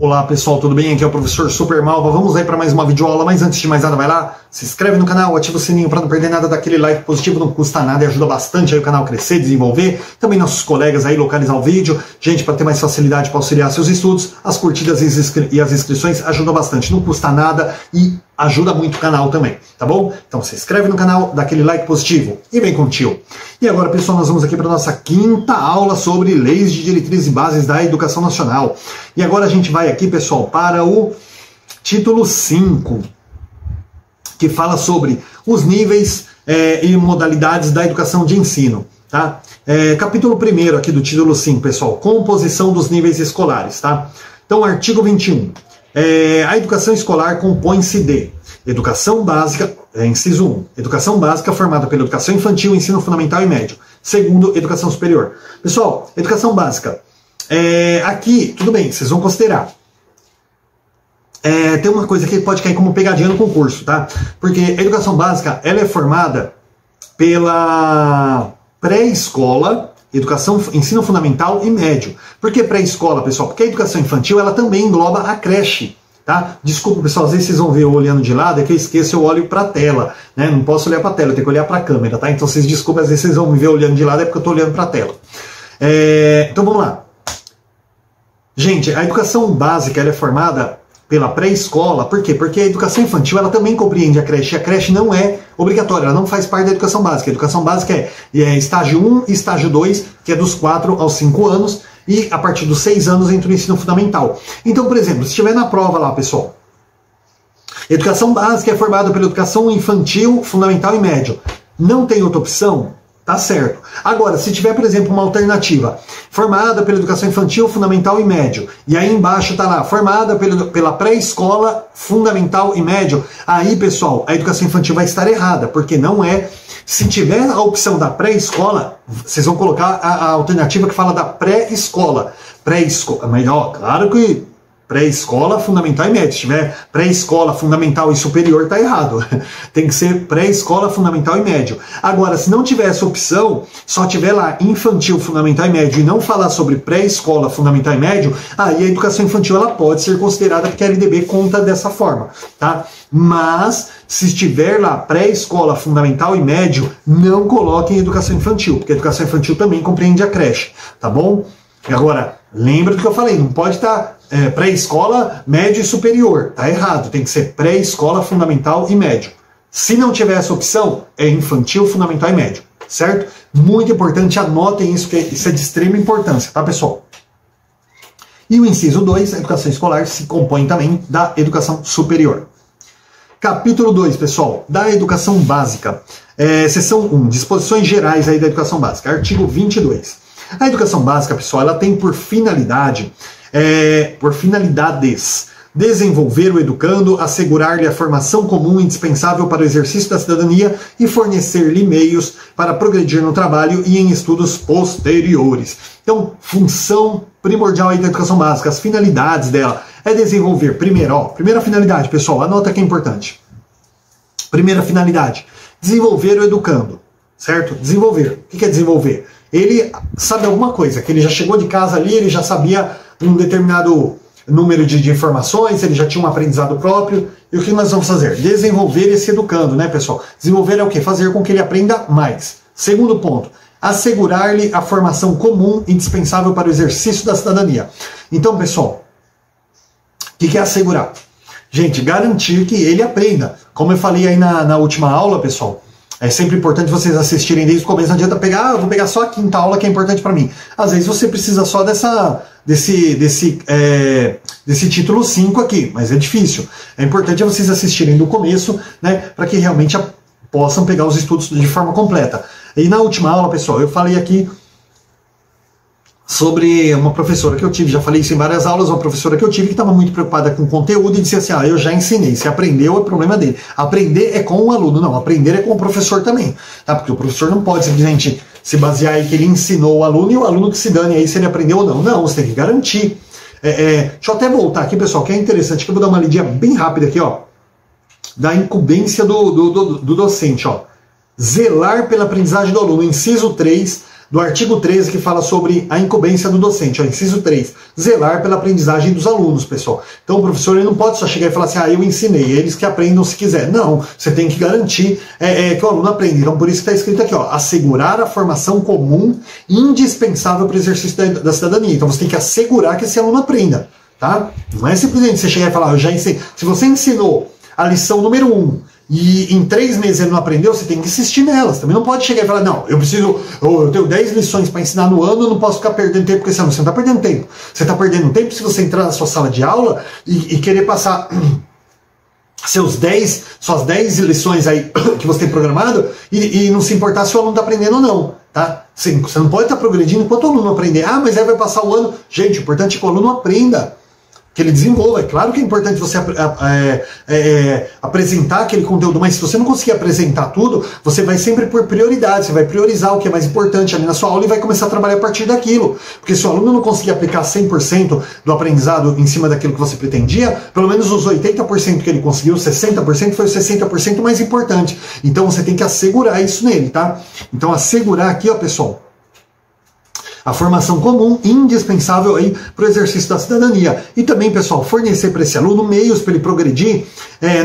Olá pessoal, tudo bem? Aqui é o professor Super Malva. Vamos aí para mais uma videoaula, mas antes de mais nada, vai lá, se inscreve no canal, ativa o sininho para não perder nada daquele like positivo, não custa nada e ajuda bastante aí o canal a crescer, desenvolver. Também nossos colegas aí localizar o vídeo, gente, para ter mais facilidade para auxiliar seus estudos, as curtidas e as inscrições ajudam bastante, não custa nada e ajuda muito o canal também, tá bom? Então se inscreve no canal, dá aquele like positivo e vem com o tio. E agora, pessoal, nós vamos aqui para a nossa quinta aula sobre leis de diretrizes e bases da educação nacional. E agora a gente vai aqui, pessoal, para o título 5, que fala sobre os níveis e modalidades da educação de ensino. Tá? Capítulo 1 aqui do título 5, pessoal, composição dos níveis escolares. Tá? Então, artigo 21. A educação escolar compõe-se de educação básica, inciso 1, educação básica formada pela educação infantil, ensino fundamental e médio. Segundo, educação superior. Pessoal, educação básica. Aqui, tudo bem, vocês vão considerar. Tem uma coisa que pode cair como pegadinha no concurso, tá? Porque a educação básica, ela é formada pela pré-escola, educação, ensino fundamental e médio. Por que pré-escola, pessoal? Porque a educação infantil, ela também engloba a creche. Tá? Desculpa, pessoal, às vezes vocês vão ver eu olhando de lado, é que eu esqueço, eu olho para a tela, né? Não posso olhar para a tela, eu tenho que olhar para a câmera, tá? Então vocês desculpem, às vezes vocês vão me ver olhando de lado, é porque eu estou olhando para a tela. Então vamos lá. Gente, a educação básica ela é formada pela pré-escola, por quê? Porque a educação infantil ela também compreende a creche, e a creche não é obrigatória, ela não faz parte da educação básica. A educação básica é estágio 1 e estágio 2, que é dos 4 aos 5 anos, e a partir dos 6 anos entra o ensino fundamental. Então, por exemplo, se estiver na prova lá, pessoal, educação básica é formada pela educação infantil, fundamental e médio. Não tem outra opção? Tá certo. Agora, se tiver, por exemplo, uma alternativa formada pela educação infantil, fundamental e médio, e aí embaixo tá lá, formada pela pré-escola, fundamental e médio, aí, pessoal, a educação infantil vai estar errada, porque não é. Se tiver a opção da pré-escola, vocês vão colocar a alternativa que fala da pré-escola. Pré-escola, melhor, claro que pré-escola, fundamental e médio. Se tiver pré-escola, fundamental e superior, tá errado. Tem que ser pré-escola, fundamental e médio. Agora, se não tiver essa opção, só tiver lá infantil, fundamental e médio e não falar sobre pré-escola, fundamental e médio, aí a educação infantil ela pode ser considerada porque a LDB conta dessa forma, tá? Mas, se estiver lá pré-escola, fundamental e médio, não coloquem educação infantil, porque a educação infantil também compreende a creche, tá bom? E agora, lembra do que eu falei, não pode estar pré-escola, médio e superior, tá errado, tem que ser pré-escola, fundamental e médio. Se não tiver essa opção, é infantil, fundamental e médio, certo? Muito importante, anotem isso, porque isso é de extrema importância, tá, pessoal? E o inciso 2, a educação escolar, se compõe também da educação superior. Capítulo 2, pessoal, da educação básica. Seção 1, disposições gerais aí da educação básica, artigo 22. A educação básica, pessoal, ela tem por finalidades, desenvolver o educando, assegurar-lhe a formação comum indispensável para o exercício da cidadania e fornecer-lhe meios para progredir no trabalho e em estudos posteriores. Então, função primordial aí da educação básica, as finalidades dela é desenvolver, primeira finalidade, pessoal, anota que é importante. Primeira finalidade, desenvolver o educando, certo? Desenvolver. O que é desenvolver? Ele sabe alguma coisa, que ele já chegou de casa ali, ele já sabia um determinado número de informações, ele já tinha um aprendizado próprio. E o que nós vamos fazer? Desenvolver esse educando, né, pessoal? Desenvolver é o quê? Fazer com que ele aprenda mais. Segundo ponto, assegurar-lhe a formação comum indispensável para o exercício da cidadania. Então, pessoal, o que é assegurar? Gente, garantir que ele aprenda. Como eu falei aí na última aula, pessoal, é sempre importante vocês assistirem desde o começo. Não adianta pegar, vou pegar só a quinta aula que é importante para mim. Às vezes você precisa só desse título 5 aqui, mas é difícil. É importante vocês assistirem do começo, né, para que realmente possam pegar os estudos de forma completa. E na última aula, pessoal, eu falei aqui sobre uma professora que eu tive, já falei isso em várias aulas, uma professora que eu tive que estava muito preocupada com o conteúdo e disse assim, eu já ensinei, se aprendeu é problema dele. Aprender é com o aluno, não, aprender é com o professor também, tá? Porque o professor não pode simplesmente se basear em que ele ensinou o aluno e o aluno que se dane aí se ele aprendeu ou não. Não, você tem que garantir. Deixa eu até voltar aqui, pessoal, que é interessante, que eu vou dar uma lidinha bem rápida aqui, ó, da incumbência do docente, ó. Zelar pela aprendizagem do aluno, inciso 3, do artigo 13, que fala sobre a incumbência do docente, ó, inciso 3, zelar pela aprendizagem dos alunos, pessoal. Então o professor ele não pode só chegar e falar assim, eu ensinei, eles que aprendam se quiser. Não, você tem que garantir que o aluno aprenda. Então por isso que está escrito aqui, ó, assegurar a formação comum indispensável para o exercício da cidadania. Então você tem que assegurar que esse aluno aprenda, tá? Não é simplesmente você chegar e falar, eu já ensinei. Se você ensinou a lição número 1, e em 3 meses ele não aprendeu, você tem que insistir nelas. Também não pode chegar e falar, não, eu tenho 10 lições para ensinar no ano, eu não posso ficar perdendo tempo com esse aluno. Você não está perdendo tempo. Você está perdendo tempo se você entrar na sua sala de aula e querer passar suas 10 lições aí que você tem programado e não se importar se o aluno está aprendendo ou não. Tá? Sim, você não pode estar progredindo enquanto o aluno não aprender. Mas aí vai passar o ano. Gente, o importante é que o aluno aprenda, que ele desenvolva. É claro que é importante você apresentar aquele conteúdo, mas se você não conseguir apresentar tudo, você vai sempre por prioridade, você vai priorizar o que é mais importante ali na sua aula e vai começar a trabalhar a partir daquilo. Porque se o aluno não conseguir aplicar 100% do aprendizado em cima daquilo que você pretendia, pelo menos os 80% que ele conseguiu, 60% foi o 60% mais importante. Então você tem que assegurar isso nele, tá? Então assegurar aqui, ó, pessoal, a formação comum indispensável aí para o exercício da cidadania. E também, pessoal, fornecer para esse aluno meios para ele progredir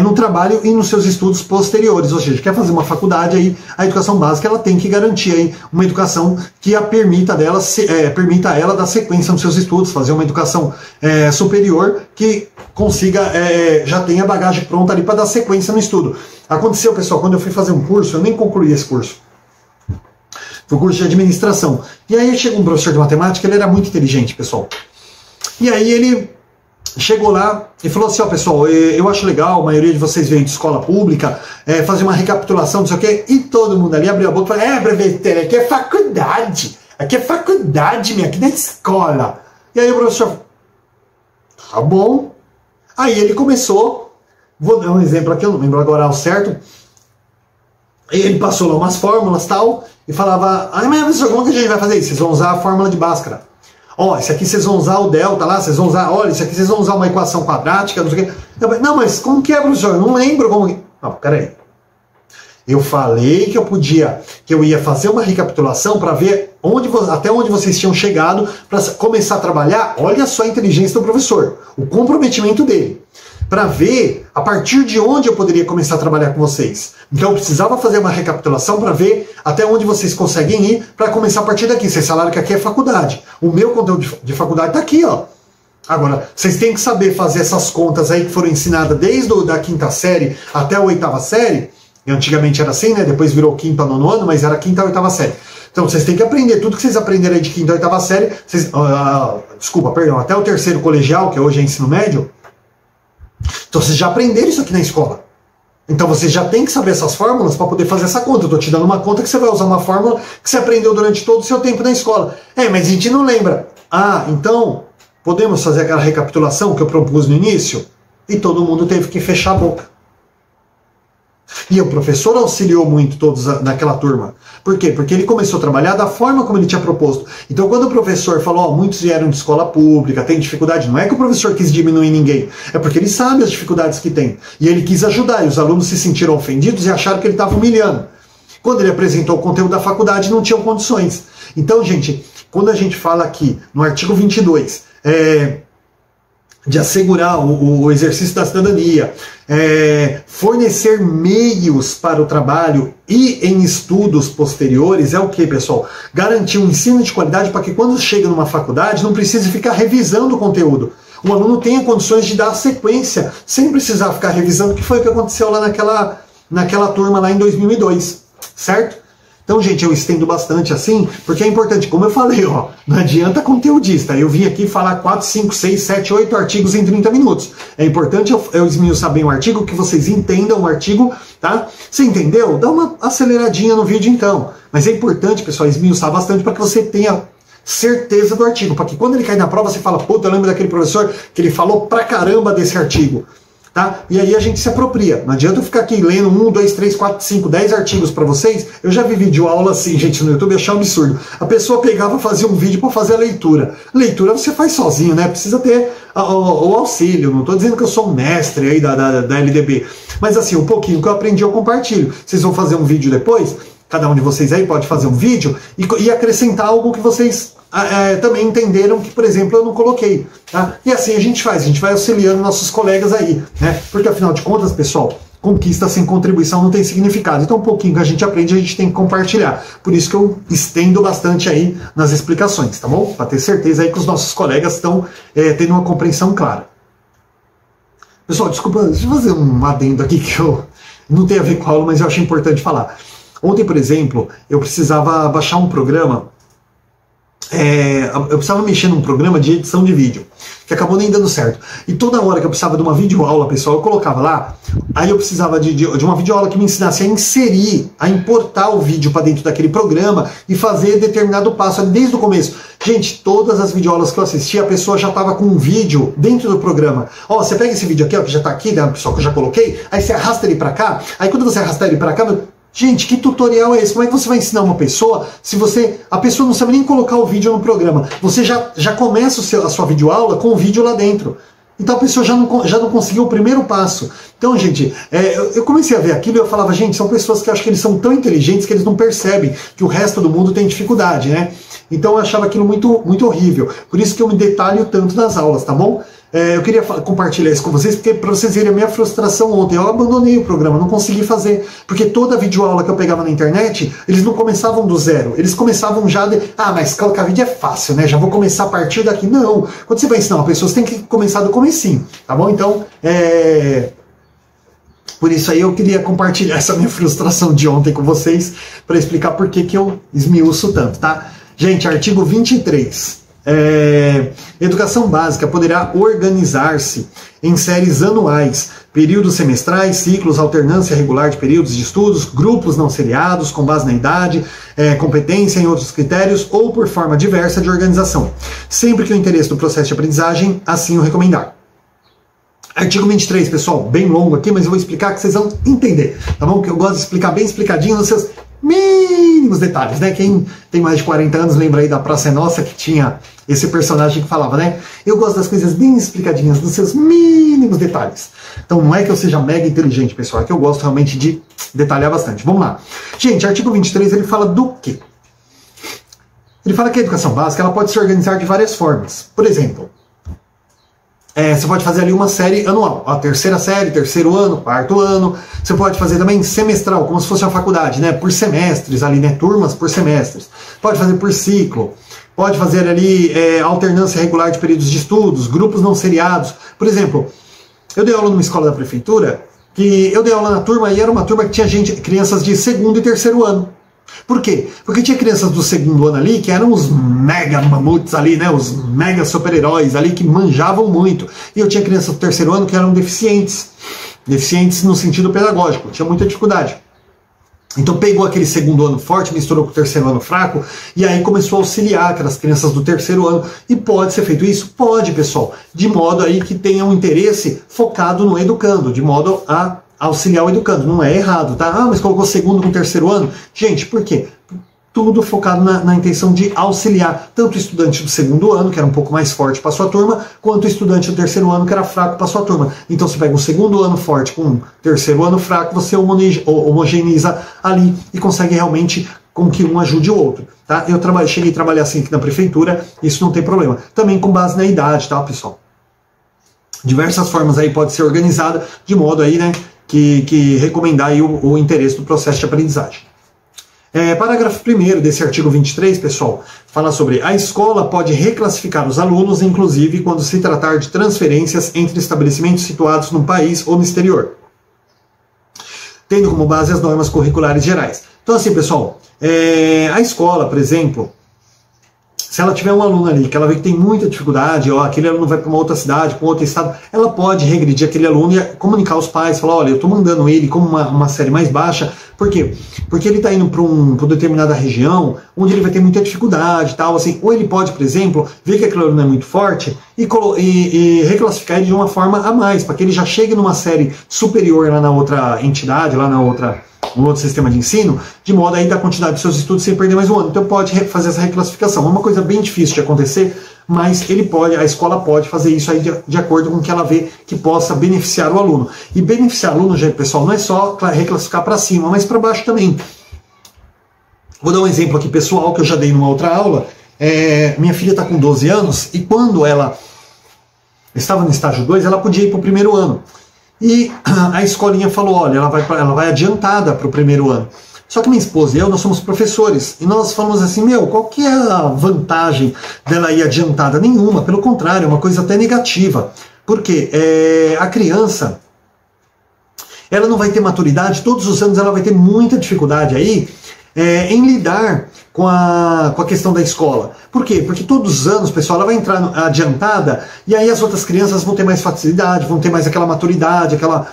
no trabalho e nos seus estudos posteriores. Ou seja, quer fazer uma faculdade, aí a educação básica ela tem que garantir aí uma educação que permita a ela dar sequência nos seus estudos, fazer uma educação superior que consiga, já tenha bagagem pronta ali para dar sequência no estudo. Aconteceu, pessoal, quando eu fui fazer um curso, eu nem concluí esse curso. Foi um curso de administração. E aí chegou um professor de matemática, ele era muito inteligente, pessoal. E aí ele chegou lá e falou assim, ó, pessoal, eu acho legal, a maioria de vocês veio de escola pública, fazer uma recapitulação, não sei o quê, e todo mundo ali abriu a boca e falou, prefeito, aqui é faculdade, minha, aqui não é escola. E aí o professor, tá bom. Aí ele começou, vou dar um exemplo aqui, eu não lembro agora ao certo, ele passou lá umas fórmulas e tal, e falava, mas professor, como que a gente vai fazer isso? Vocês vão usar a fórmula de Bhaskara. Ó, esse aqui vocês vão usar o delta lá, vocês vão usar, olha, esse aqui vocês vão usar uma equação quadrática, não sei o quê. Não, mas como que é, professor? Eu não lembro como que... Não, peraí. Eu falei que eu ia fazer uma recapitulação para ver até onde vocês tinham chegado para começar a trabalhar. Olha só a inteligência do professor, o comprometimento dele, para ver a partir de onde eu poderia começar a trabalhar com vocês. Então eu precisava fazer uma recapitulação para ver até onde vocês conseguem ir para começar a partir daqui. Vocês falaram que aqui é faculdade. O meu conteúdo de faculdade está aqui, ó. Agora, vocês têm que saber fazer essas contas aí que foram ensinadas desde a 5ª série até a 8ª série. E antigamente era assim, né? Depois virou 5º a 9º ano, mas era 5ª a 8ª série. Então vocês têm que aprender tudo que vocês aprenderam aí de 5ª a 8ª série. Até o 3º colegial, que hoje é ensino médio. Então vocês já aprenderam isso aqui na escola. Então você já tem que saber essas fórmulas para poder fazer essa conta. Eu estou te dando uma conta que você vai usar uma fórmula que você aprendeu durante todo o seu tempo na escola. Mas a gente não lembra. Então podemos fazer aquela recapitulação que eu propus no início? E todo mundo teve que fechar a boca. E o professor auxiliou muito todos naquela turma. Por quê? Porque ele começou a trabalhar da forma como ele tinha proposto. Então quando o professor falou, muitos vieram de escola pública, tem dificuldade, não é que o professor quis diminuir ninguém, é porque ele sabe as dificuldades que tem. E ele quis ajudar, e os alunos se sentiram ofendidos e acharam que ele estava humilhando. Quando ele apresentou o conteúdo da faculdade, não tinham condições. Então, gente, quando a gente fala aqui no artigo 22, de assegurar o exercício da cidadania, fornecer meios para o trabalho e em estudos posteriores, é o que, pessoal? Garantir um ensino de qualidade para que quando chega numa faculdade não precise ficar revisando o conteúdo. O aluno tenha condições de dar sequência, sem precisar ficar revisando, que foi o que aconteceu lá naquela turma lá em 2002, certo? Então, gente, eu estendo bastante assim, porque é importante, como eu falei, ó, não adianta conteudista. Eu vim aqui falar 4, 5, 6, 7, 8 artigos em 30 minutos. É importante eu esmiuçar bem o artigo, que vocês entendam o artigo, tá? Você entendeu? Dá uma aceleradinha no vídeo então. Mas é importante, pessoal, esmiuçar bastante para que você tenha certeza do artigo, para que quando ele cair na prova você fala, puta, eu lembro daquele professor que ele falou pra caramba desse artigo. Tá? E aí a gente se apropria. Não adianta eu ficar aqui lendo 1, 2, 3, 4, 5, 10 artigos para vocês. Eu já vi vídeo aula assim, gente, no YouTube, achar um absurdo. A pessoa pegava e fazia um vídeo para fazer a leitura. Leitura você faz sozinho, né? Precisa ter o auxílio. Não estou dizendo que eu sou um mestre aí da LDB. Mas assim, um pouquinho que eu aprendi eu compartilho. Vocês vão fazer um vídeo depois? cada um de vocês aí pode fazer um vídeo e acrescentar algo que vocês também entenderam que, por exemplo, eu não coloquei. Tá? E assim a gente vai auxiliando nossos colegas aí, né? Porque afinal de contas, pessoal, conquista sem contribuição não tem significado. Então um pouquinho que a gente aprende, a gente tem que compartilhar. Por isso que eu estendo bastante aí nas explicações, tá bom? Para ter certeza aí que os nossos colegas estão tendo uma compreensão clara. Pessoal, desculpa, deixa eu fazer um adendo aqui que eu não tem a ver com a aula, mas eu achei importante falar. Ontem, por exemplo, eu precisava baixar um programa, eu precisava mexer num programa de edição de vídeo, que acabou nem dando certo. E toda hora que eu precisava de uma videoaula, pessoal, eu colocava lá, aí eu precisava de uma videoaula que me ensinasse a inserir, a importar o vídeo para dentro daquele programa e fazer determinado passo ali desde o começo. Gente, todas as videoaulas que eu assisti, a pessoa já estava com um vídeo dentro do programa. Ó, você pega esse vídeo aqui, ó, que já está aqui, né, pessoal, que eu já coloquei, aí você arrasta ele para cá, aí quando você arrastar ele para cá, gente, que tutorial é esse? Como é que você vai ensinar uma pessoa se a pessoa não sabe nem colocar o vídeo no programa? Você já começa a sua videoaula com o vídeo lá dentro. Então a pessoa já não conseguiu o primeiro passo. Então, gente, eu comecei a ver aquilo e eu falava, gente, são pessoas que eu acho que eles são tão inteligentes que eles não percebem que o resto do mundo tem dificuldade, né? Então eu achava aquilo muito, muito horrível. Por isso que eu me detalho tanto nas aulas, tá bom? Eu queria compartilhar isso com vocês, porque para vocês verem a minha frustração ontem, eu abandonei o programa, não consegui fazer, porque toda videoaula que eu pegava na internet, eles não começavam do zero, eles começavam já mas colocar vídeo é fácil, né, já vou começar a partir daqui. Não, quando você vai ensinar uma pessoa, você tem que começar do comecinho, tá bom? Então, por isso aí eu queria compartilhar essa minha frustração de ontem com vocês, para explicar por que eu esmiuço tanto, tá? Gente, artigo 23. Educação básica poderá organizar-se em séries anuais, períodos semestrais, ciclos, alternância regular de períodos de estudos, grupos não seriados, com base na idade, competência em outros critérios ou por forma diversa de organização, sempre que o interesse do processo de aprendizagem assim o recomendar. Artigo 23, pessoal, bem longo aqui, mas eu vou explicar que vocês vão entender, tá bom? Que eu gosto de explicar bem explicadinho nos seus mínimos detalhes, né? Quem tem mais de 40 anos lembra aí da Praça é Nossa, que tinha esse personagem que falava, né? Eu gosto das coisas bem explicadinhas, dos seus mínimos detalhes. Então não é que eu seja mega inteligente, pessoal, é que eu gosto realmente de detalhar bastante. Vamos lá. Gente, artigo 23, ele fala do quê? Ele fala que a educação básica ela pode se organizar de várias formas. Por exemplo, você pode fazer ali uma série anual, a terceira série, terceiro ano, quarto ano. Você pode fazer também semestral, como se fosse uma faculdade, né? Por semestres ali, né? Turmas por semestres. Pode fazer por ciclo. Pode fazer ali alternância regular de períodos de estudos, grupos não seriados. Por exemplo, eu dei aula numa escola da prefeitura, que eu dei aula na turma e era uma turma que tinha crianças de segundo e terceiro ano. Por quê? Porque tinha crianças do segundo ano ali que eram os mega mamutes ali, né? Os mega super-heróis ali que manjavam muito. E eu tinha crianças do terceiro ano que eram deficientes. Deficientes no sentido pedagógico, tinha muita dificuldade. Então pegou aquele segundo ano forte, misturou com o terceiro ano fraco, e aí começou a auxiliar aquelas crianças do terceiro ano. E pode ser feito isso? Pode, pessoal. De modo aí que tenha um interesse focado no educando, de modo a auxiliar o educando. Não é errado, tá? Mas colocou segundo com terceiro ano? Gente, por quê? Tudo focado na intenção de auxiliar tanto o estudante do segundo ano, que era um pouco mais forte para sua turma, quanto o estudante do terceiro ano, que era fraco para sua turma. Então você pega um segundo ano forte com um terceiro ano fraco, você homogeneiza ali e consegue realmente com que um ajude o outro. Tá? Eu cheguei a trabalhar assim aqui na prefeitura, isso não tem problema. Também com base na idade, tá, pessoal? Diversas formas aí pode ser organizada, de modo aí, né, que recomendar aí o interesse do processo de aprendizagem. Parágrafo 1º desse artigo 23, pessoal, fala sobre a escola pode reclassificar os alunos, inclusive quando se tratar de transferências entre estabelecimentos situados no país ou no exterior, tendo como base as normas curriculares gerais. Então assim, pessoal, a escola, por exemplo, se ela tiver um aluno ali que ela vê que tem muita dificuldade, aquele aluno vai para uma outra cidade, para um outro estado, ela pode regredir aquele aluno e comunicar aos pais, falar, olha, eu estou mandando ele como uma série mais baixa. Por quê? Porque ele está indo para uma determinada região onde ele vai ter muita dificuldade, tal, assim. Ou ele pode, por exemplo, ver que aquele aluno é muito forte e reclassificar ele de uma forma a mais, para que ele já chegue numa série superior lá na outra entidade, lá no outro sistema de ensino, de modo a ir da quantidade de seus estudos sem perder mais um ano. Então pode fazer essa reclassificação. É uma coisa bem difícil de acontecer, mas a escola pode fazer isso aí de acordo com o que ela vê que possa beneficiar o aluno. E beneficiar o aluno, gente, pessoal, não é só reclassificar para cima, mas para baixo também. Vou dar um exemplo aqui pessoal que eu já dei numa outra aula. Minha filha está com 12 anos e quando ela estava no estágio 2, ela podia ir para o primeiro ano. E a escolinha falou, olha, ela vai adiantada para o primeiro ano. Só que minha esposa e eu, nós somos professores. E nós falamos assim, qual que é a vantagem dela ir adiantada? Nenhuma, pelo contrário, é uma coisa até negativa. Porque a criança, ela não vai ter maturidade, todos os anos ela vai ter muita dificuldade aí em lidar com a questão da escola. Por quê? Porque todos os anos, pessoal, ela vai entrar adiantada e aí as outras crianças vão ter mais facilidade, vão ter mais aquela maturidade, aquela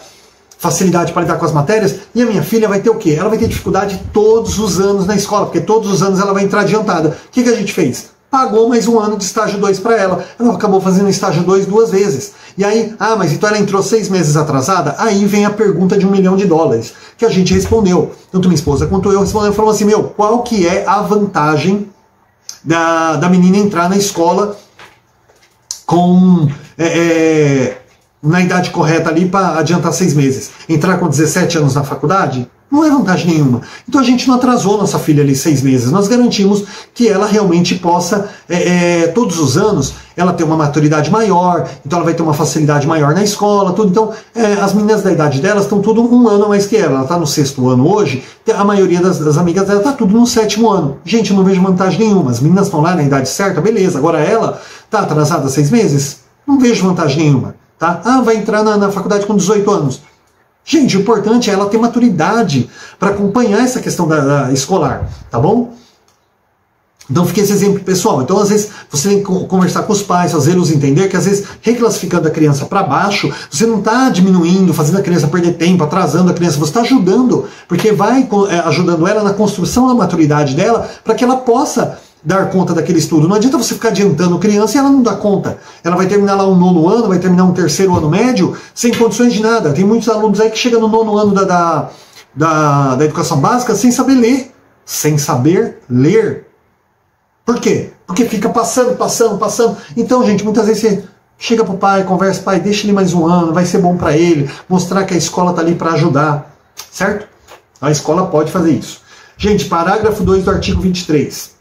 facilidade para lidar com as matérias, e a minha filha vai ter o quê? Ela vai ter dificuldade todos os anos na escola, porque todos os anos ela vai entrar adiantada. O que a gente fez? Pagou mais um ano de estágio 2 para ela. Ela acabou fazendo estágio 2 2 vezes. E aí, mas então ela entrou 6 meses atrasada? Aí vem a pergunta de $1 milhão, que a gente respondeu. Tanto minha esposa quanto eu respondemos, falamos assim, qual que é a vantagem da menina entrar na escola com... na idade correta ali para adiantar 6 meses. Entrar com 17 anos na faculdade? Não é vantagem nenhuma. Então a gente não atrasou nossa filha ali 6 meses. Nós garantimos que ela realmente possa, todos os anos, ela ter uma maturidade maior, então ela vai ter uma facilidade maior na escola, tudo. Então as meninas da idade delas estão tudo um ano a mais que ela. Ela está no 6º ano hoje, a maioria das amigas dela está tudo no 7º ano. Gente, eu não vejo vantagem nenhuma. As meninas estão lá na idade certa, beleza. Agora ela está atrasada 6 meses? Não vejo vantagem nenhuma. Tá? Vai entrar na faculdade com 18 anos. Gente, o importante é ela ter maturidade para acompanhar essa questão da escolar, tá bom? Então fica esse exemplo pessoal. Então às vezes você tem que conversar com os pais, fazê-los entender que às vezes reclassificando a criança para baixo, você não está diminuindo, fazendo a criança perder tempo, atrasando a criança, você está ajudando, porque vai ajudando ela na construção da maturidade dela para que ela possa dar conta daquele estudo. Não adianta você ficar adiantando criança e ela não dá conta. Ela vai terminar lá um 9º ano, vai terminar um 3º ano médio, sem condições de nada. Tem muitos alunos aí que chegam no 9º ano da educação básica sem saber ler. Sem saber ler. Por quê? Porque fica passando. Então, gente, muitas vezes você chega pro pai, conversa, pai, deixa ele mais um ano, vai ser bom para ele, mostrar que a escola tá ali para ajudar. Certo? A escola pode fazer isso. Gente, parágrafo 2 do artigo 23.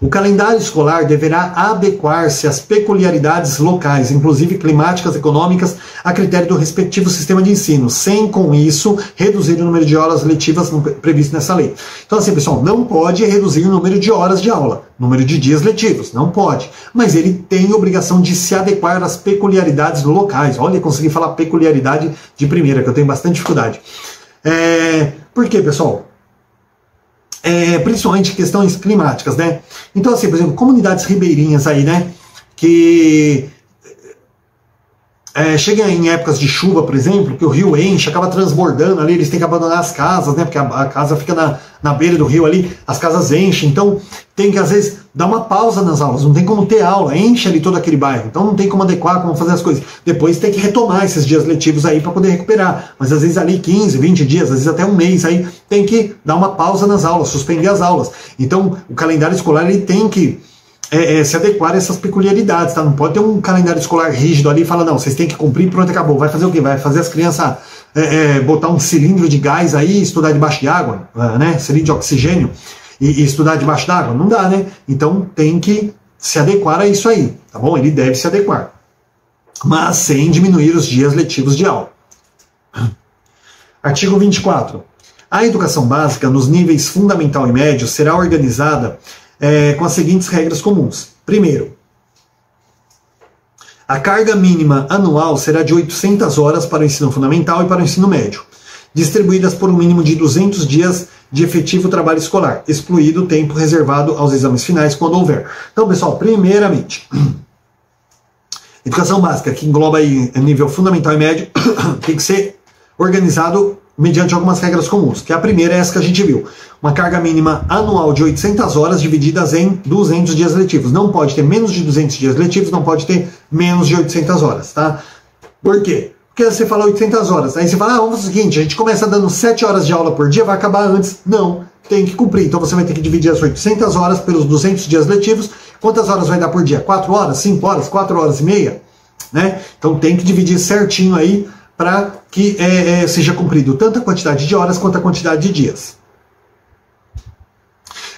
O calendário escolar deverá adequar-se às peculiaridades locais, inclusive climáticas, econômicas, a critério do respectivo sistema de ensino, sem, com isso, reduzir o número de horas letivas previsto nessa lei. Então, assim, pessoal, não pode reduzir o número de horas de aula, número de dias letivos, não pode. Mas ele tem obrigação de se adequar às peculiaridades locais. Olha, consegui falar peculiaridade de primeira, que eu tenho bastante dificuldade. Por quê, pessoal? Principalmente questões climáticas, né? Então, assim, por exemplo, comunidades ribeirinhas aí, né? Que chegam em épocas de chuva, por exemplo, que o rio enche, acaba transbordando ali, eles têm que abandonar as casas, né? Porque a casa fica na beira do rio ali, as casas enchem, então tem que, às vezes, dar uma pausa nas aulas, não tem como ter aula, enche ali todo aquele bairro, então não tem como adequar, como fazer as coisas. Depois tem que retomar esses dias letivos aí para poder recuperar, mas às vezes ali 15, 20 dias, às vezes até um mês aí, tem que dar uma pausa nas aulas, suspender as aulas. Então o calendário escolar ele tem que se adequar a essas peculiaridades, tá? Não pode ter um calendário escolar rígido ali e falar, não, vocês têm que cumprir, pronto, acabou. Vai fazer o quê? Vai fazer as crianças botar um cilindro de gás aí e estudar debaixo de água, né? Cilindro de oxigênio e estudar debaixo d'água? Não dá, né? Então tem que se adequar a isso aí, tá bom? Ele deve se adequar, mas sem diminuir os dias letivos de aula. Artigo 24. A educação básica nos níveis fundamental e médio será organizada com as seguintes regras comuns. Primeiro, a carga mínima anual será de 800 horas para o ensino fundamental e para o ensino médio, distribuídas por um mínimo de 200 dias de efetivo trabalho escolar, excluído o tempo reservado aos exames finais, quando houver. Então, pessoal, primeiramente, educação básica, que engloba aí nível fundamental e médio, tem que ser organizado mediante algumas regras comuns, que a primeira é essa que a gente viu. Uma carga mínima anual de 800 horas divididas em 200 dias letivos. Não pode ter menos de 200 dias letivos, não pode ter menos de 800 horas, tá? Por quê? Porque você fala 800 horas, aí você fala, vamos fazer o seguinte, a gente começa dando 7 horas de aula por dia, vai acabar antes. Não, tem que cumprir. Então você vai ter que dividir as 800 horas pelos 200 dias letivos. Quantas horas vai dar por dia? 4 horas? 5 horas? 4 horas e meia? Né? Então tem que dividir certinho aí para que seja cumprido tanto a quantidade de horas quanto a quantidade de dias.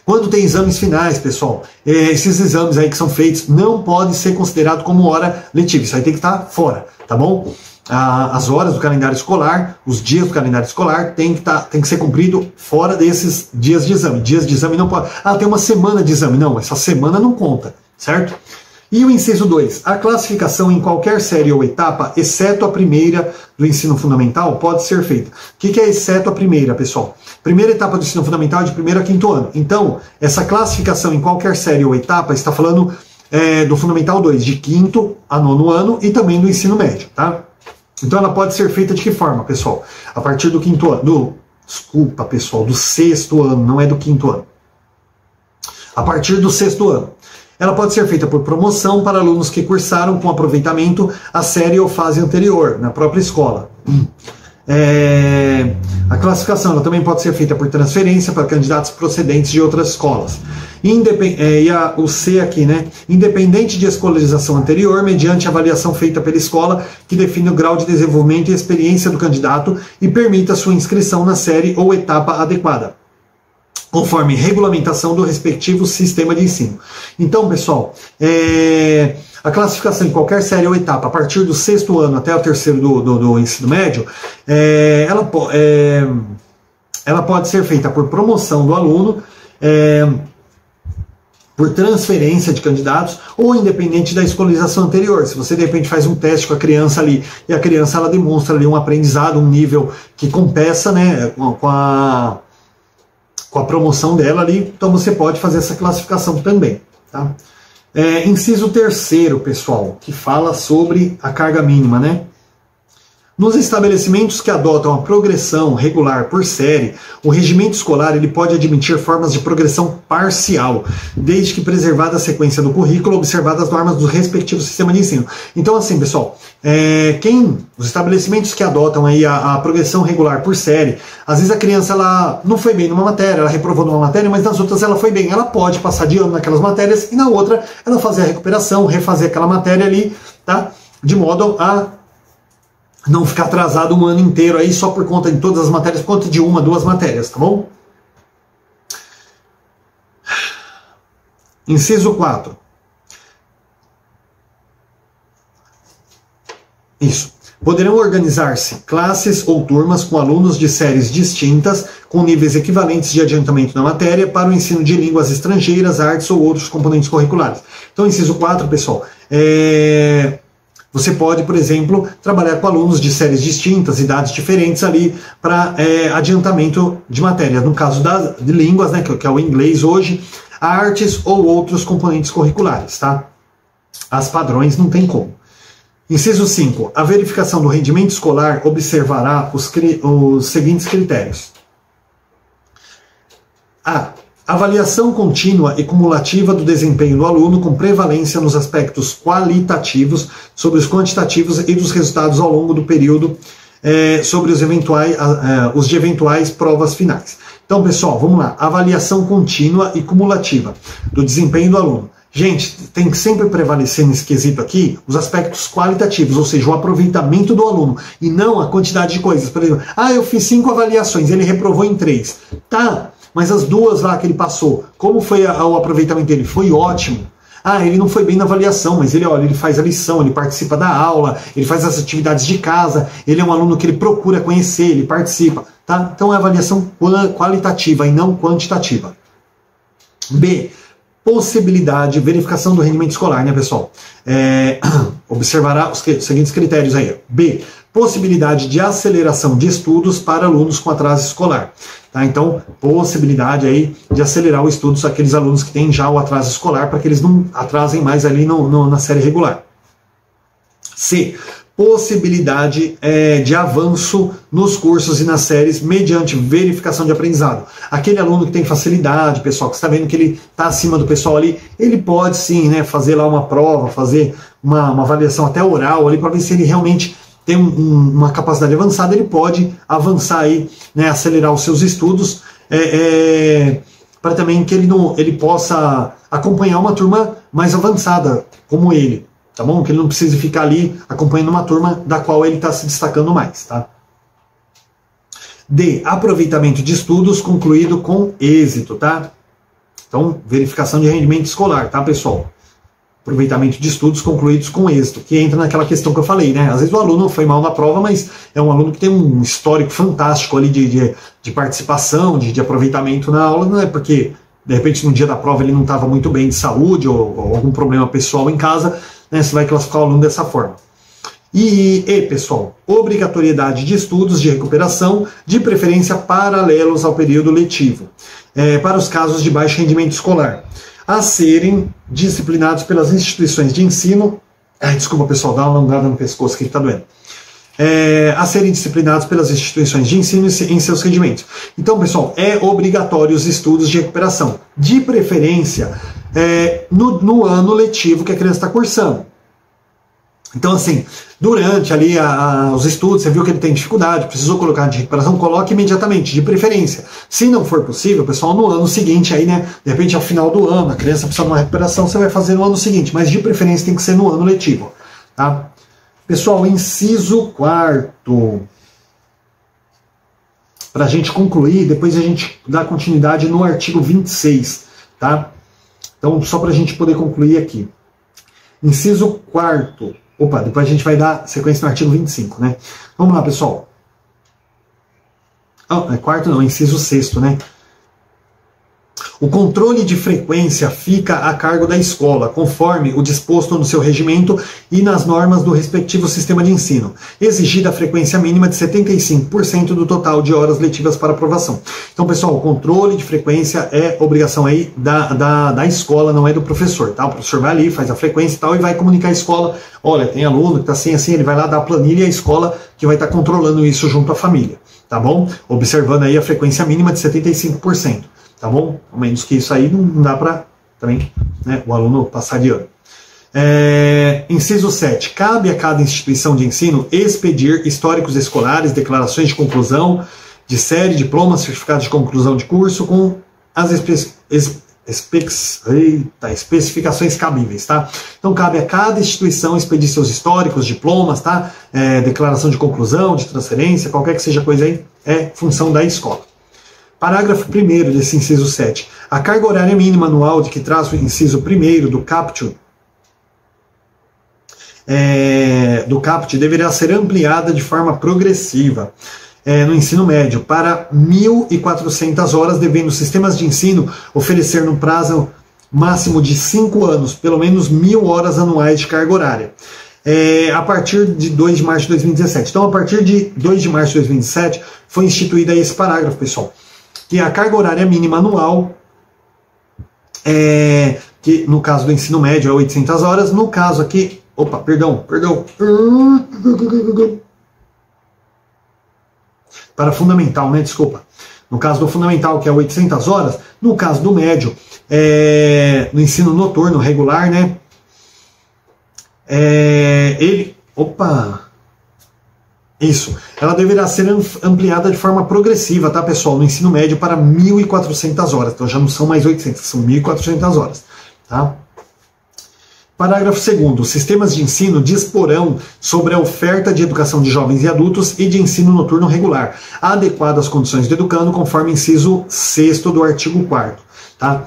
Quando tem exames finais, pessoal, esses exames aí que são feitos não podem ser considerados como hora letiva. Isso aí tem que estar fora, tá bom? As horas do calendário escolar, os dias do calendário escolar tem que ser cumprido fora desses dias de exame. Dias de exame não pode. Tem uma semana de exame. Não, essa semana não conta, certo? E o inciso 2, a classificação em qualquer série ou etapa, exceto a primeira do ensino fundamental, pode ser feita. O que é exceto a primeira, pessoal? Primeira etapa do ensino fundamental é de 1º a 5º ano. Então, essa classificação em qualquer série ou etapa está falando do Fundamental 2, de 5º a 9º ano e também do ensino médio, tá? Então ela pode ser feita de que forma, pessoal? A partir do 5º ano, desculpa, pessoal, do 6º ano, não é do 5º ano. A partir do 6º ano. Ela pode ser feita por promoção para alunos que cursaram com aproveitamento a série ou fase anterior, na própria escola. A classificação ela também pode ser feita por transferência para candidatos procedentes de outras escolas. O C aqui, né? Independente de escolarização anterior, mediante avaliação feita pela escola, que define o grau de desenvolvimento e experiência do candidato e permita sua inscrição na série ou etapa adequada, conforme regulamentação do respectivo sistema de ensino. Então, pessoal, a classificação em qualquer série ou etapa, a partir do 6º ano até o 3º do ensino médio, ela pode ser feita por promoção do aluno, por transferência de candidatos ou independente da escolarização anterior. Se você de repente faz um teste com a criança ali e a criança ela demonstra ali um aprendizado, um nível que compensa, né, com a promoção dela ali, então você pode fazer essa classificação também, tá? Inciso 3º, pessoal, que fala sobre a carga mínima, né? Nos estabelecimentos que adotam a progressão regular por série, o regimento escolar ele pode admitir formas de progressão parcial, desde que preservada a sequência do currículo, observadas as normas do respectivo sistema de ensino. Então, assim, pessoal, os estabelecimentos que adotam aí a progressão regular por série, às vezes a criança ela não foi bem numa matéria, ela reprovou numa matéria, mas nas outras ela foi bem. Ela pode passar de ano naquelas matérias e na outra ela fazer a recuperação, refazer aquela matéria ali, tá? De modo a não ficar atrasado um ano inteiro aí só por conta de todas as matérias, por conta de 1, 2 matérias, tá bom? Inciso 4. Isso. Poderão organizar-se classes ou turmas com alunos de séries distintas, com níveis equivalentes de adiantamento na matéria, para o ensino de línguas estrangeiras, artes ou outros componentes curriculares. Então, inciso 4, pessoal, você pode, por exemplo, trabalhar com alunos de séries distintas, idades diferentes ali, para adiantamento de matéria. No caso de línguas, né, que é o inglês hoje, artes ou outros componentes curriculares, tá? As padrões não tem como. Inciso 5. A verificação do rendimento escolar observará os seguintes critérios. A. Avaliação contínua e cumulativa do desempenho do aluno com prevalência nos aspectos qualitativos sobre os quantitativos e dos resultados ao longo do período sobre os de eventuais provas finais. Então, pessoal, vamos lá. Avaliação contínua e cumulativa do desempenho do aluno. Gente, tem que sempre prevalecer nesse quesito aqui os aspectos qualitativos, ou seja, o aproveitamento do aluno, e não a quantidade de coisas. Por exemplo, eu fiz 5 avaliações, ele reprovou em 3. Tá, mas as 2 lá que ele passou, como foi o aproveitamento dele? Foi ótimo. Ele não foi bem na avaliação, mas ele faz a lição, ele participa da aula, ele faz as atividades de casa, ele é um aluno que ele procura conhecer, ele participa. Tá? Então é avaliação qualitativa e não quantitativa. B. Possibilidade, verificação do rendimento escolar, né, pessoal? Observará os seguintes critérios aí. B. Possibilidade de aceleração de estudos para alunos com atraso escolar. Tá? Então, possibilidade aí de acelerar o estudo aqueles alunos que têm já o atraso escolar, para que eles não atrasem mais ali na série regular. C. Possibilidade de avanço nos cursos e nas séries mediante verificação de aprendizado. Aquele aluno que tem facilidade, pessoal, que está vendo que ele está acima do pessoal ali, ele pode sim, né, fazer lá uma prova, fazer uma avaliação até oral ali, para ver se ele realmente tem uma capacidade avançada. Ele pode avançar aí, né, acelerar os seus estudos, para também que ele possa acompanhar uma turma mais avançada, como ele. Tá bom? Que ele não precise ficar ali acompanhando uma turma da qual ele está se destacando mais, tá? D. Aproveitamento de estudos concluído com êxito, tá? Então, verificação de rendimento escolar, tá, pessoal? Aproveitamento de estudos concluídos com êxito, que entra naquela questão que eu falei, né? Às vezes o aluno foi mal na prova, mas é um aluno que tem um histórico fantástico ali de participação, de aproveitamento na aula, não é porque, de repente, no dia da prova ele não estava muito bem de saúde ou algum problema pessoal em casa, né? Você vai classificar o aluno dessa forma. E, pessoal, obrigatoriedade de estudos de recuperação, de preferência paralelos ao período letivo, para os casos de baixo rendimento escolar, a serem disciplinados pelas instituições de ensino. Desculpa, pessoal, dá uma alongada no pescoço que está doendo. A serem disciplinados pelas instituições de ensino em seus rendimentos. Então, pessoal, é obrigatório os estudos de recuperação, de preferência no ano letivo que a criança está cursando. Então, assim, durante ali os estudos, você viu que ele tem dificuldade, precisou colocar de recuperação, coloque imediatamente, de preferência. Se não for possível, pessoal, no ano seguinte, aí, né, de repente, ao final do ano, a criança precisa de uma recuperação, você vai fazer no ano seguinte, mas de preferência tem que ser no ano letivo, tá? Pessoal, inciso 4º. Para a gente concluir, depois a gente dá continuidade no artigo 26, tá? Então, só para a gente poder concluir aqui. Inciso 4º. Opa, depois a gente vai dar sequência no artigo 25, né? Vamos lá, pessoal. Quarto não, inciso 6º, né? O controle de frequência fica a cargo da escola, conforme o disposto no seu regimento e nas normas do respectivo sistema de ensino, exigida a frequência mínima de 75% do total de horas letivas para aprovação. Então, pessoal, o controle de frequência é obrigação aí da escola, não é do professor, tá? O professor vai ali, faz a frequência e tal, e vai comunicar à escola, olha, tem aluno que está assim, ele vai lá dar a planilha e a escola que vai estar controlando isso junto à família, tá bom? Observando aí a frequência mínima de 75%. Tá bom? Ao menos que isso aí não dá para também, né, o aluno passar de ano. Inciso 7. Cabe a cada instituição de ensino expedir históricos escolares, declarações de conclusão de série, diplomas, certificados de conclusão de curso com as especificações cabíveis, tá? Então cabe a cada instituição expedir seus históricos, diplomas, tá? Declaração de conclusão, de transferência, qualquer que seja a coisa aí, é função da escola. Parágrafo 1º desse inciso 7. A carga horária mínima anual de que traz o inciso 1º do caput deverá ser ampliada de forma progressiva no ensino médio para 1.400 horas, devendo os sistemas de ensino oferecer no prazo máximo de 5 anos, pelo menos 1.000 horas anuais de carga horária. A partir de 2 de março de 2017. Então, a partir de 2 de março de 2017, foi instituído aí esse parágrafo, pessoal, que a carga horária mínima anual, que no caso do ensino médio é 800 horas, no caso aqui, para fundamental, né, desculpa, no caso do fundamental, que é 800 horas, no caso do médio, no ensino noturno regular, né, ela deverá ser ampliada de forma progressiva, tá, pessoal? No ensino médio para 1.400 horas. Então já não são mais 800, são 1.400 horas, tá? Parágrafo 2º. Os sistemas de ensino disporão sobre a oferta de educação de jovens e adultos e de ensino noturno regular, adequado às condições do educando, conforme inciso 6º do artigo 4º, tá?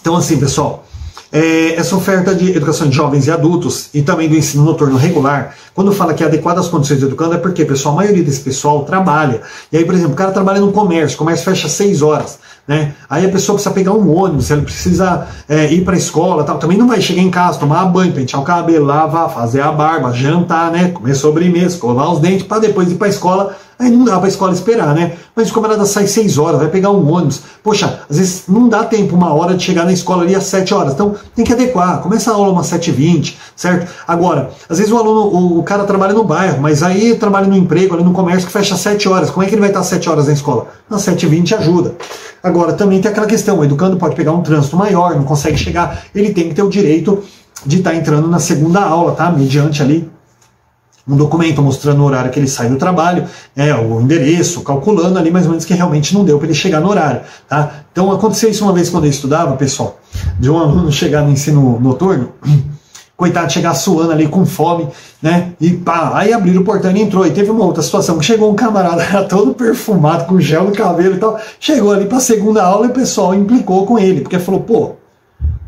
Então, assim, pessoal, essa oferta de educação de jovens e adultos e também do ensino noturno regular, quando fala que é adequada às condições do educando, é porque, pessoal, a maioria desse pessoal trabalha. E aí, por exemplo, o cara trabalha no comércio, o comércio fecha 6 horas, né? Aí a pessoa precisa pegar um ônibus, ela precisa ir para a escola, tal. Também não vai chegar em casa, tomar banho, pentear o cabelo, lavar, fazer a barba, jantar, né? Comer sobremesa, escovar os dentes, para depois ir para a escola. Aí não dá para a escola esperar, né? Mas o camarada sai 6 horas, vai pegar um ônibus. Poxa, às vezes não dá tempo, 1 hora de chegar na escola ali às 7 horas. Então tem que adequar. Começa a aula umas 7h20, certo? Agora, às vezes o aluno, o cara trabalha no bairro, mas aí trabalha no emprego, ali no comércio que fecha às 7 horas. Como é que ele vai estar às 7 horas na escola? Às 7h20 ajuda. Agora, também tem aquela questão, o educando pode pegar um trânsito maior, não consegue chegar, ele tem que ter o direito de estar entrando na segunda aula, tá? Mediante ali um documento mostrando o horário que ele sai do trabalho, o endereço, calculando ali mais ou menos que realmente não deu para ele chegar no horário, tá? Então aconteceu isso uma vez quando eu estudava, pessoal, de um aluno chegar no ensino noturno coitado, chegar suando ali com fome, né? E pá, aí abriram o portão e entrou. E teve uma outra situação que chegou um camarada todo perfumado, com gel no cabelo e tal, chegou ali para a segunda aula e o pessoal implicou com ele, porque falou, pô,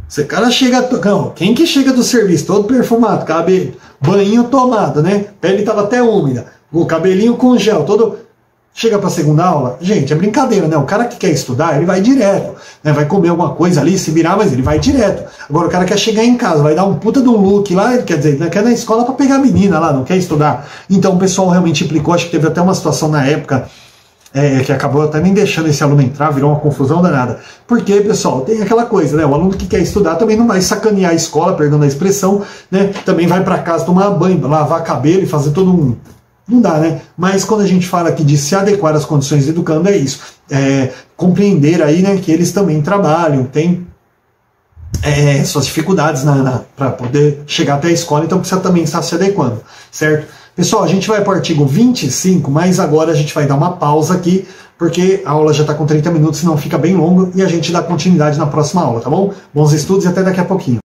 esse cara chega, não, quem que chega do serviço todo perfumado, cabelo, banho tomado, né? Pele tava até úmida, o cabelinho com gel, todo... Chega para a segunda aula, gente, é brincadeira, né? O cara que quer estudar, ele vai direto, né? Vai comer alguma coisa ali, se virar, mas ele vai direto. Agora o cara quer chegar em casa, vai dar um puta de um look lá, ele quer dizer, ele quer ir na escola para pegar a menina lá, não quer estudar. Então o pessoal realmente implicou, acho que teve até uma situação na época que acabou até nem deixando esse aluno entrar, virou uma confusão danada. Porque, pessoal, tem aquela coisa, né? O aluno que quer estudar também não vai sacanear a escola, perdão a expressão, né? Também vai para casa tomar banho, lavar cabelo e fazer todo um... Não dá, né? Mas quando a gente fala aqui de se adequar às condições do educando, é isso. Compreender aí, né, que eles também trabalham, têm suas dificuldades para poder chegar até a escola, então precisa também estar se adequando, certo? Pessoal, a gente vai para o artigo 25, mas agora a gente vai dar uma pausa aqui, porque a aula já está com 30 minutos, senão fica bem longo, e a gente dá continuidade na próxima aula, tá bom? Bons estudos e até daqui a pouquinho.